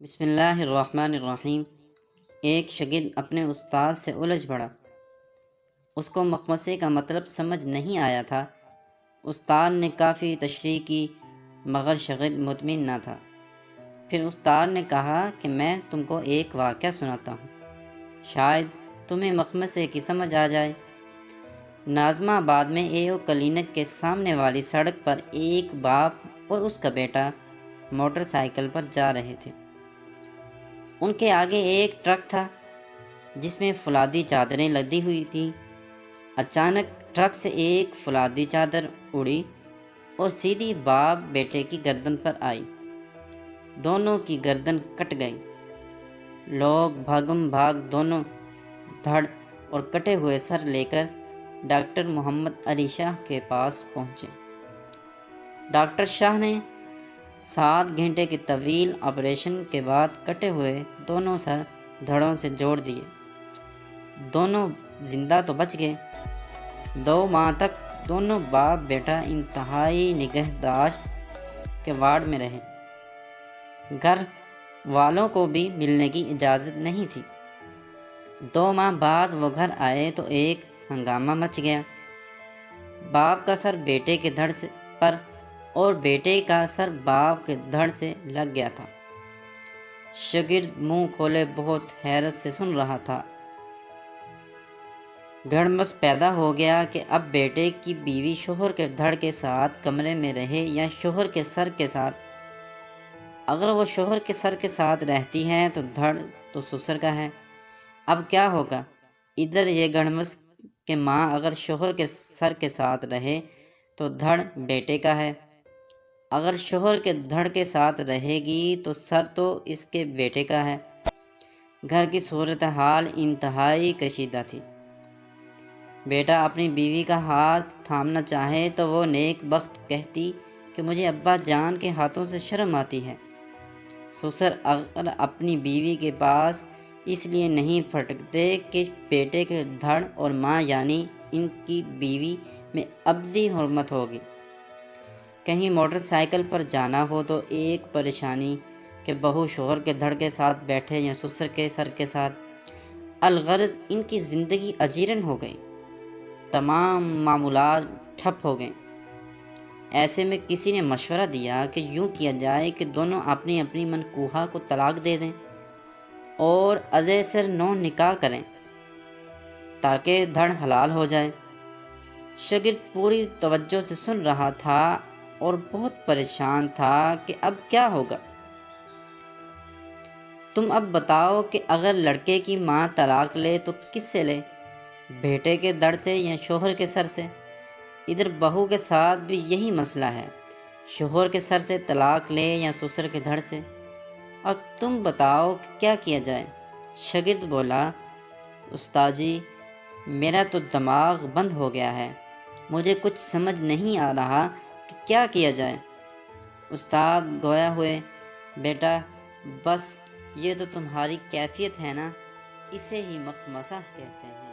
بسم اللہ الرحمن الرحیم۔ ایک شاگرد اپنے استاد سے الجھ پڑا۔ اس کو مخمصے کا مطلب سمجھ نہیں آیا تھا۔ استاد نے کافی تشریح کی مگر شاگرد مطمئن نہ تھا۔ پھر استاد نے کہا کہ میں تم کو ایک واقعہ سناتا ہوں، شاید تمہیں مخمصے کی سمجھ آ جائے۔ ناظم آباد میں ایک کلینک کے سامنے والی سڑک پر ایک باپ اور اس کا بیٹا موٹر سائیکل پر جا رہے تھے۔ ان کے آگے ایک ٹرک تھا جس میں فولادی چادریں لدی ہوئی تھیں۔ اچانک ٹرک سے ایک فولادی چادر اڑی اور سیدھی باپ بیٹے کی گردن پر آئی۔ دونوں کی گردن کٹ گئی۔ لوگ بھاگم بھاگ دونوں دھڑ اور کٹے ہوئے سر لے کر ڈاکٹر محمد علی شاہ کے پاس پہنچے۔ ڈاکٹر شاہ نے 7 گھنٹے کے طویل آپریشن کے بعد کٹے ہوئے دونوں سر دھڑوں سے جوڑ دیے۔ دونوں زندہ تو بچ گئے۔ 2 ماہ تک دونوں باپ بیٹا انتہائی نگہداشت کے وارڈ میں رہے۔ گھر والوں کو بھی ملنے کی اجازت نہیں تھی۔ 2 ماہ بعد وہ گھر آئے تو ایک ہنگامہ مچ گیا۔ باپ کا سر بیٹے کے دھڑ پر اور بیٹے کا سر باپ کے دھڑ سے لگ گیا تھا۔ شاگرد منہ کھولے بہت حیرت سے سن رہا تھا۔ گڑمس پیدا ہو گیا کہ اب بیٹے کی بیوی شوہر کے دھڑ کے ساتھ کمرے میں رہے یا شوہر کے سر کے ساتھ۔ اگر وہ شوہر کے سر کے ساتھ رہتی ہے تو دھڑ تو سسر کا ہے۔ اب کیا ہوگا؟ ادھر یہ گڑمس کہ ماں اگر شوہر کے سر کے ساتھ رہے تو دھڑ بیٹے کا ہے، اگر شوہر کے دھڑ کے ساتھ رہے گی تو سر تو اس کے بیٹے کا ہے۔ گھر کی صورتحال انتہائی کشیدہ تھی۔ بیٹا اپنی بیوی کا ہاتھ تھامنا چاہے تو وہ نیک بخت کہتی کہ مجھے ابا جان کے ہاتھوں سے شرم آتی ہے۔ سسر اگر اپنی بیوی کے پاس اس لیے نہیں پھٹکتے کہ بیٹے کے دھڑ اور ماں یعنی ان کی بیوی میں ابدی حرمت ہوگی۔ کہیں موٹر سائیکل پر جانا ہو تو ایک پریشانی کہ بہو شوہر کے دھڑ کے ساتھ بیٹھے یا سسر کے سر کے ساتھ۔ الغرض ان کی زندگی اجیرن ہو گئی۔ تمام معمولات ٹھپ ہو گئیں۔ ایسے میں کسی نے مشورہ دیا کہ یوں کیا جائے کہ دونوں اپنی اپنی منکوحہ کو طلاق دے دیں اور ازیں سر نو نکاح کریں تاکہ دھڑ حلال ہو جائے۔ شاگرد پوری توجہ سے سن رہا تھا اور بہت پریشان تھا کہ اب کیا ہوگا۔ تم اب بتاؤ کہ اگر لڑکے کی ماں طلاق لے تو کس سے لے، بیٹے کے دھڑ سے یا شوہر کے سر سے؟ ادھر بہو کے ساتھ بھی یہی مسئلہ ہے، شوہر کے سر سے طلاق لے یا سسر کے دھڑ سے۔ اب تم بتاؤ کہ کیا کیا جائے؟ شاگرد بولا، استاد جی میرا تو دماغ بند ہو گیا ہے، مجھے کچھ سمجھ نہیں آ رہا کہ کیا کیا جائے۔ استاد گویا ہوئے، بیٹا بس یہ تو تمہاری کیفیت ہے نا، اسے ہی مخمصہ کہتے ہیں۔